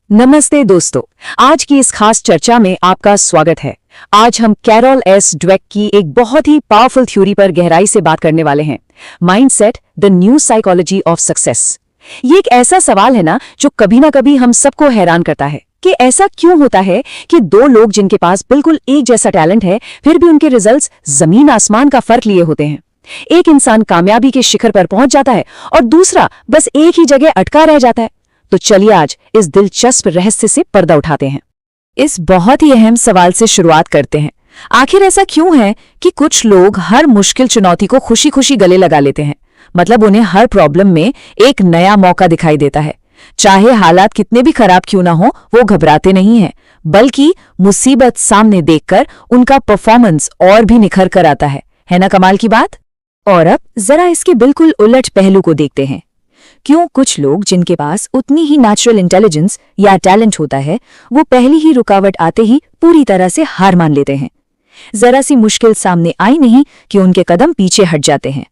नमस्ते दोस्तों, आज की इस खास चर्चा में आपका स्वागत है। आज हम कैरोल एस ड्वेक की एक बहुत ही पावरफुल थ्योरी पर गहराई से बात करने वाले हैं। Mindset, the new psychology of success. ये एक ऐसा सवाल है ना जो कभी ना कभी हम सबको हैरान करता है कि ऐसा क्यों होता है कि दो लोग जिनके पास बिल्कुल एक जैसा टैलेंट है फिर भी उनके रिजल्ट्स जमीन आसमान का फर्क लिए होते हैं। एक इंसान कामयाबी के शिखर पर पहुंच जाता है और दूसरा बस एक ही जगह अटका रह जाता है। तो चलिए आज इस दिलचस्प रहस्य से पर्दा उठाते हैं। इस बहुत ही अहम सवाल से शुरुआत करते हैं। आखिर ऐसा क्यों है कि कुछ लोग हर मुश्किल चुनौती को खुशी खुशी गले लगा लेते हैं? मतलब उन्हें हर प्रॉब्लम में एक नया मौका दिखाई देता है। चाहे हालात कितने भी खराब क्यों ना हो, वो घबराते नहीं हैं, बल्कि मुसीबत सामने देखकर उनका परफॉर्मेंस और भी निखर कर आता है ना कमाल की बात? और अब जरा इसके बिल्कुल उलट पहलू को देखते हैं। क्यों कुछ लोग जिनके पास उतनी ही नेचुरल इंटेलिजेंस या टैलेंट होता है, वो पहली ही रुकावट आते ही पूरी तरह से हार मान लेते हैं? जरा सी मुश्किल सामने आई नहीं कि उनके कदम पीछे हट जाते हैं।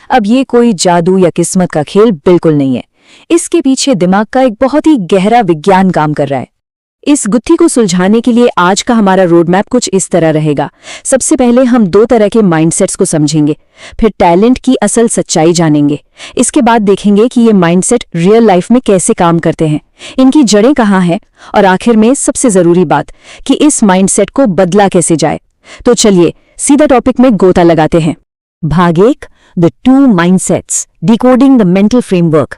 अब ये कोई जादू या किस्मत का खेल बिल्कुल नहीं है। इसके पीछे दिमाग का एक बहुत ही गहरा विज्ञान काम कर रहा है। इस गुत्थी को सुलझाने के लिए आज का हमारा रोड मैप कुछ इस तरह रहेगा। सबसे पहले हम दो तरह के माइंडसेट्स को समझेंगे, फिर टैलेंट की असल सच्चाई जानेंगे। इसके बाद देखेंगे कि ये माइंडसेट रियल लाइफ में कैसे काम करते हैं, इनकी जड़ें कहाँ हैं, और आखिर में सबसे जरूरी बात कि इस माइंडसेट को बदला कैसे जाए। तो चलिए सीधा टॉपिक में गोता लगाते हैं। भाग 1, the two mindsets, decoding the mental framework.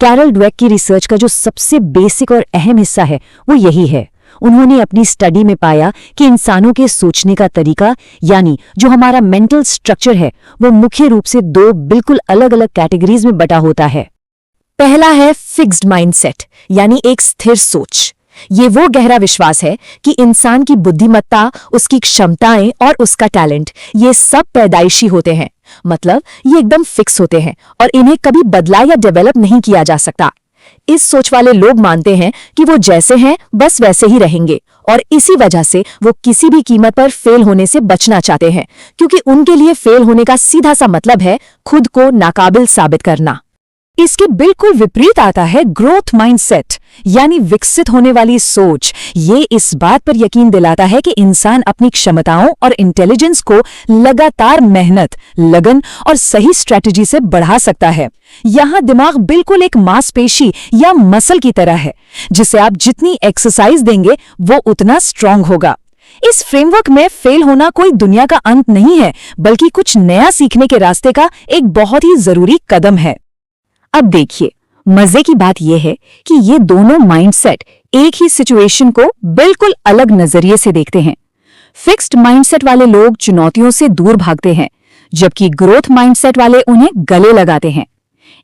Carol Dweck की रिसर्च का जो सबसे बेसिक और अहम हिस्सा है वो यही है। उन्होंने अपनी स्टडी में पाया कि इंसानों के सोचने का तरीका, यानी जो हमारा मेंटल स्ट्रक्चर है, वो मुख्य रूप से दो बिल्कुल अलग अलग कैटेगरीज में बटा होता है। पहला है फिक्स्ड माइंडसेट, यानी एक स्थिर सोच। ये वो गहरा विश्वास है कि इंसान की बुद्धिमत्ता, उसकी क्षमताएं और उसका टैलेंट, ये सब पैदाइशी होते हैं। मतलब ये एकदम फिक्स होते हैं और इन्हें कभी बदला या डेवलप नहीं किया जा सकता। इस सोच वाले लोग मानते हैं कि वो जैसे हैं बस वैसे ही रहेंगे, और इसी वजह से वो किसी भी कीमत पर फेल होने से बचना चाहते हैं, क्योंकि उनके लिए फेल होने का सीधा सा मतलब है खुद को नाकाबिल साबित करना। इसके बिल्कुल विपरीत आता है ग्रोथ माइंडसेट, यानी विकसित होने वाली सोच। ये इस बात पर यकीन दिलाता है कि इंसान अपनी क्षमताओं और इंटेलिजेंस को लगातार मेहनत, लगन और सही स्ट्रेटजी से बढ़ा सकता है। यहाँ दिमाग बिल्कुल एक मांसपेशी या मसल की तरह है, जिसे आप जितनी एक्सरसाइज देंगे वो उतना स्ट्रांग होगा। इस फ्रेमवर्क में फेल होना कोई दुनिया का अंत नहीं है, बल्कि कुछ नया सीखने के रास्ते का एक बहुत ही जरूरी कदम है। अब देखिए, मजे की बात यह है कि ये दोनों माइंडसेट एक ही सिचुएशन को बिल्कुल अलग नजरिए से देखते हैं। फिक्स्ड माइंडसेट वाले लोग चुनौतियों से दूर भागते हैं, जबकि ग्रोथ माइंडसेट वाले उन्हें गले लगाते हैं।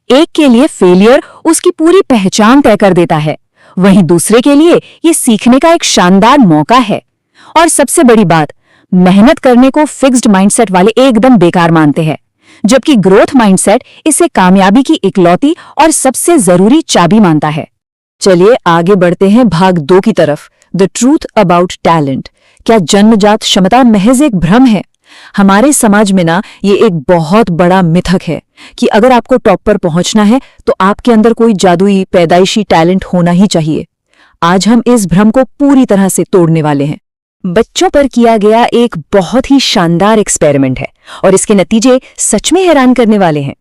एक के लिए फेलियर उसकी पूरी पहचान तय कर देता है, वहीं दूसरे के लिए ये सीखने का एक शानदार मौका है। और सबसे बड़ी बात, मेहनत करने को फिक्स्ड माइंडसेट वाले एकदम बेकार मानते हैं, जबकि ग्रोथ माइंडसेट इसे कामयाबी की इकलौती और सबसे जरूरी चाबी मानता है। चलिए आगे बढ़ते हैं भाग 2 की तरफ, द ट्रूथ अबाउट टैलेंट। क्या जन्मजात क्षमता महज एक भ्रम है? हमारे समाज में ना ये एक बहुत बड़ा मिथक है कि अगर आपको टॉप पर पहुंचना है तो आपके अंदर कोई जादुई पैदाइशी टैलेंट होना ही चाहिए। आज हम इस भ्रम को पूरी तरह से तोड़ने वाले हैं। बच्चों पर किया गया एक बहुत ही शानदार एक्सपेरिमेंट है और इसके नतीजे सच में हैरान करने वाले हैं।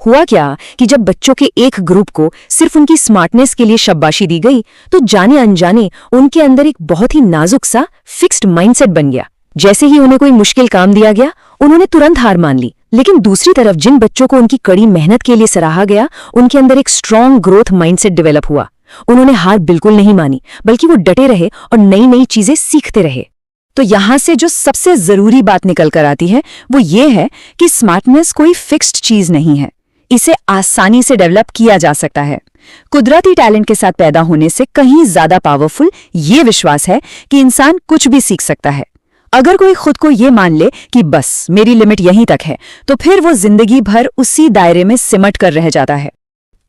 हुआ क्या कि जब बच्चों के एक ग्रुप को सिर्फ उनकी स्मार्टनेस के लिए शाबाशी दी गई, तो जाने अनजाने उनके अंदर एक बहुत ही नाजुक सा फिक्स्ड माइंडसेट बन गया। जैसे ही उन्हें कोई मुश्किल काम दिया गया, उन्होंने तुरंत हार मान ली। लेकिन दूसरी तरफ जिन बच्चों को उनकी कड़ी मेहनत के लिए सराहा गया, उनके अंदर एक स्ट्रॉन्ग ग्रोथ माइंडसेट डेवलप हुआ। उन्होंने हार बिल्कुल नहीं मानी, बल्कि वो डटे रहे और नई नई चीजें सीखते रहे। तो यहां से जो सबसे जरूरी बात निकल कर आती है वो ये है कि स्मार्टनेस कोई फिक्स्ड चीज नहीं है, इसे आसानी से डेवलप किया जा सकता है। कुदरती टैलेंट के साथ पैदा होने से कहीं ज्यादा पावरफुल ये विश्वास है कि इंसान कुछ भी सीख सकता है। अगर कोई खुद को ये मान ले कि बस मेरी लिमिट यहीं तक है, तो फिर वो जिंदगी भर उसी दायरे में सिमट कर रह जाता है।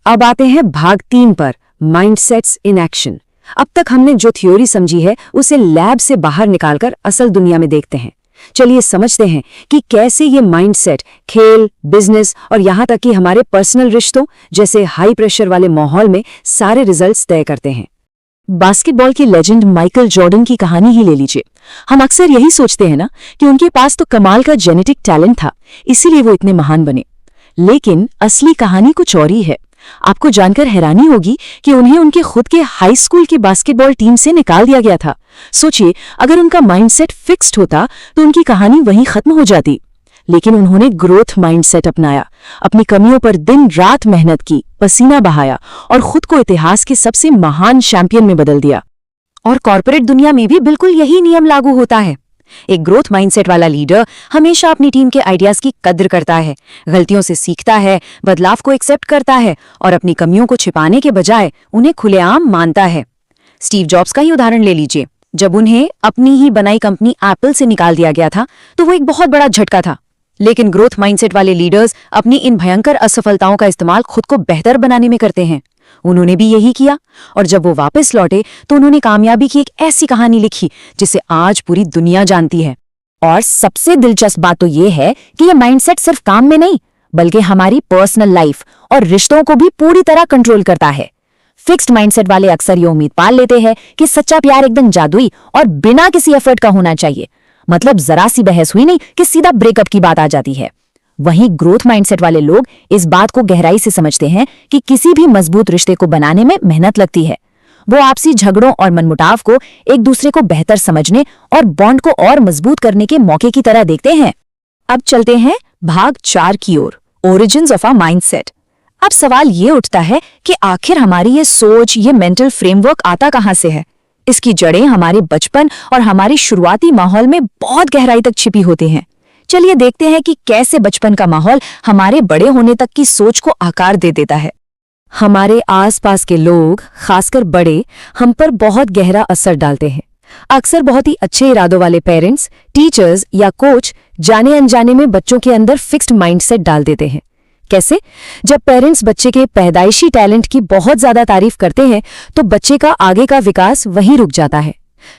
अब आते हैं भाग 3 पर, माइंडसेट्स इन एक्शन। अब तक हमने जो थ्योरी समझी है उसे लैब से बाहर निकालकर असल दुनिया में देखते हैं। चलिए समझते हैं कि कैसे ये माइंडसेट खेल, बिजनेस और यहाँ तक कि हमारे पर्सनल रिश्तों जैसे हाई प्रेशर वाले माहौल में सारे रिजल्ट्स तय करते हैं। बास्केटबॉल के लेजेंड माइकल जॉर्डन की कहानी ही ले लीजिए। हम अक्सर यही सोचते हैं ना कि उनके पास तो कमाल का जेनेटिक टैलेंट था, इसीलिए वो इतने महान बने। लेकिन असली कहानी कुछ और ही है। आपको जानकर हैरानी होगी कि उन्हें उनके खुद के हाई स्कूल की बास्केटबॉल टीम से निकाल दिया गया था। सोचिए, अगर उनका माइंडसेट फिक्स्ड होता तो उनकी कहानी वहीं खत्म हो जाती। लेकिन उन्होंने ग्रोथ माइंडसेट अपनाया, अपनी कमियों पर दिन रात मेहनत की, पसीना बहाया और खुद को इतिहास के सबसे महान चैंपियन में बदल दिया। और कॉर्पोरेट दुनिया में भी बिल्कुल यही नियम लागू होता है। एक ग्रोथ माइंडसेट वाला लीडर हमेशा अपनी टीम के आइडियाज की कद्र करता है, गलतियों से सीखता है, बदलाव को एक्सेप्ट करता है और अपनी कमियों को छिपाने के बजाय उन्हें खुलेआम मानता है। स्टीव जॉब्स का ही उदाहरण ले लीजिए। जब उन्हें अपनी ही बनाई कंपनी एप्पल से निकाल दिया गया था तो वो एक बहुत बड़ा झटका था। लेकिन ग्रोथ माइंडसेट वाले लीडर्स अपनी इन भयंकर असफलताओं का इस्तेमाल खुद को बेहतर बनाने में करते हैं। उन्होंने भी यही किया और जब वो वापस लौटे तो उन्होंने कामयाबी की एक ऐसी कहानी लिखी जिसे आज पूरी दुनिया जानती है। और सबसे दिलचस्प बात तो ये है कि ये माइंडसेट सिर्फ काम में नहीं बल्कि हमारी पर्सनल लाइफ और रिश्तों को भी पूरी तरह कंट्रोल करता है। फिक्स्ड माइंडसेट वाले अक्सर ये उम्मीद पाल लेते हैं कि सच्चा प्यार एकदम जादुई और बिना किसी एफर्ट का होना चाहिए, मतलब जरा सी बहस हुई नहीं कि सीधा ब्रेकअप की बात आ जाती है। वहीं ग्रोथ माइंडसेट वाले लोग इस बात को गहराई से समझते हैं कि किसी भी मजबूत रिश्ते को बनाने में मेहनत लगती है। वो आपसी झगड़ों और मनमुटाव को एक दूसरे को बेहतर समझने और बॉन्ड को और मजबूत करने के मौके की तरह देखते हैं। अब चलते हैं भाग 4 की ओर, ओरिजिन्स ऑफ आवर माइंडसेट। अब सवाल ये उठता है कि आखिर हमारी ये सोच, ये मेंटल फ्रेमवर्क आता कहाँ से है? इसकी जड़ें हमारे बचपन और हमारे शुरुआती माहौल में बहुत गहराई तक छिपी होती हैं। चलिए देखते हैं कि कैसे बचपन का माहौल हमारे बड़े होने तक की सोच को आकार दे देता है। हमारे आसपास के लोग, खासकर बड़े, हम पर बहुत गहरा असर डालते हैं। अक्सर बहुत ही अच्छे इरादों वाले पेरेंट्स, टीचर्स या कोच जाने अनजाने में बच्चों के अंदर फिक्स्ड माइंडसेट डाल देते हैं। कैसे? जब पेरेंट्स बच्चे के पैदाइशी टैलेंट की बहुत ज्यादा तारीफ करते हैं तो बच्चे का आगे का विकास वहीं रुक जाता है।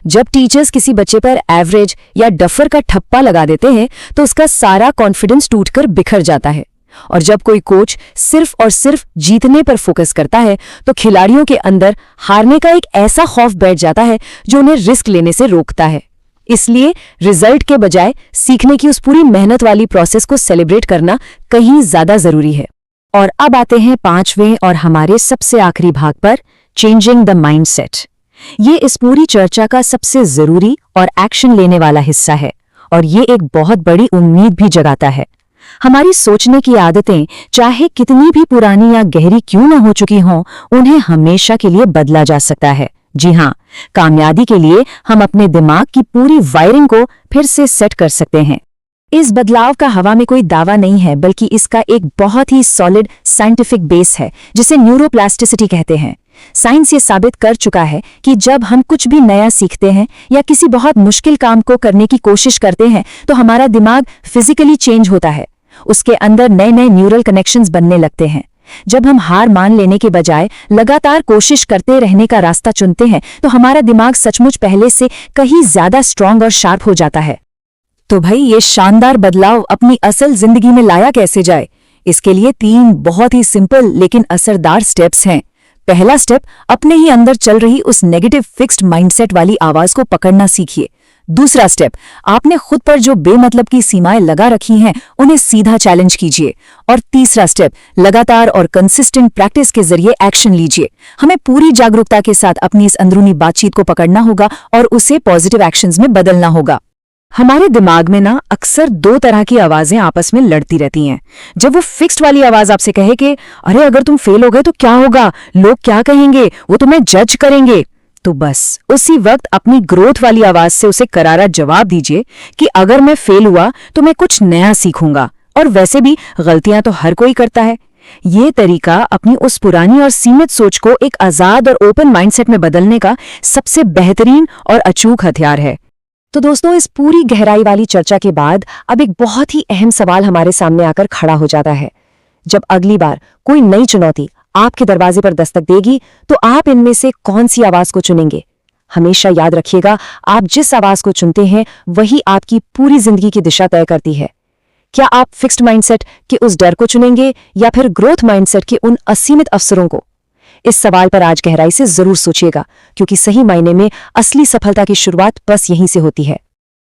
जब टीचर्स किसी बच्चे पर एवरेज या डफर का ठप्पा लगा देते हैं तो उसका सारा कॉन्फिडेंस टूटकर बिखर जाता है। और जब कोई कोच सिर्फ और सिर्फ जीतने पर फोकस करता है तो खिलाड़ियों के अंदर हारने का एक ऐसा खौफ बैठ जाता है जो उन्हें रिस्क लेने से रोकता है। इसलिए रिजल्ट के बजाय सीखने की उस पूरी मेहनत वाली प्रोसेस को सेलिब्रेट करना कहीं ज्यादा जरूरी है। और अब आते हैं 5वें और हमारे सबसे आखिरी भाग पर, चेंजिंग द माइंडसेट। ये इस पूरी चर्चा का सबसे जरूरी और एक्शन लेने वाला हिस्सा है और ये एक बहुत बड़ी उम्मीद भी जगाता है। हमारी सोचने की आदतें चाहे कितनी भी पुरानी या गहरी क्यों न हो चुकी हों, उन्हें हमेशा के लिए बदला जा सकता है। जी हाँ, कामयाबी के लिए हम अपने दिमाग की पूरी वायरिंग को फिर से सेट कर सकते हैं। इस बदलाव का हवा में कोई दावा नहीं है बल्कि इसका एक बहुत ही सॉलिड साइंटिफिक बेस है जिसे न्यूरोप्लास्टिसिटी कहते हैं। साइंस ये साबित कर चुका है कि जब हम कुछ भी नया सीखते हैं या किसी बहुत मुश्किल काम को करने की कोशिश करते हैं तो हमारा दिमाग फिजिकली चेंज होता है। उसके अंदर नए नए न्यूरल कनेक्शंस बनने लगते हैं। जब हम हार मान लेने के बजाय लगातार कोशिश करते रहने का रास्ता चुनते हैं तो हमारा दिमाग सचमुच पहले से कहीं ज्यादा स्ट्रांग और शार्प हो जाता है। तो भाई, ये शानदार बदलाव अपनी असल जिंदगी में लाया कैसे जाए? इसके लिए 3 बहुत ही सिंपल लेकिन असरदार स्टेप्स हैं। पहला स्टेप, अपने ही अंदर चल रही उस नेगेटिव फिक्स्ड माइंडसेट वाली आवाज को पकड़ना सीखिए। दूसरा स्टेप, आपने खुद पर जो बेमतलब की सीमाएं लगा रखी हैं उन्हें सीधा चैलेंज कीजिए। और तीसरा स्टेप, लगातार और कंसिस्टेंट प्रैक्टिस के जरिए एक्शन लीजिए। हमें पूरी जागरूकता के साथ अपनी इस अंदरूनी बातचीत को पकड़ना होगा और उसे पॉजिटिव एक्शंस में बदलना होगा। हमारे दिमाग में ना अक्सर 2 तरह की आवाजें आपस में लड़ती रहती हैं। जब वो फिक्स्ड वाली आवाज आपसे कहे कि अरे अगर तुम फेल हो गए तो क्या होगा, लोग क्या कहेंगे, वो तुम्हें जज करेंगे, तो बस उसी वक्त अपनी ग्रोथ वाली आवाज से उसे करारा जवाब दीजिए कि अगर मैं फेल हुआ तो मैं कुछ नया सीखूंगा, और वैसे भी गलतियां तो हर कोई करता है। ये तरीका अपनी उस पुरानी और सीमित सोच को एक आजाद और ओपन माइंडसेट में बदलने का सबसे बेहतरीन और अचूक हथियार है। तो दोस्तों, इस पूरी गहराई वाली चर्चा के बाद अब एक बहुत ही अहम सवाल हमारे सामने आकर खड़ा हो जाता है। जब अगली बार कोई नई चुनौती आपके दरवाजे पर दस्तक देगी तो आप इनमें से कौन सी आवाज को चुनेंगे? हमेशा याद रखिएगा, आप जिस आवाज को चुनते हैं वही आपकी पूरी जिंदगी की दिशा तय करती है। क्या आप फिक्स्ड माइंडसेट के उस डर को चुनेंगे या फिर ग्रोथ माइंडसेट के उन असीमित अवसरों को? इस सवाल पर आज गहराई से जरूर सोचिएगा, क्योंकि सही मायने में असली सफलता की शुरुआत बस यहीं से होती है।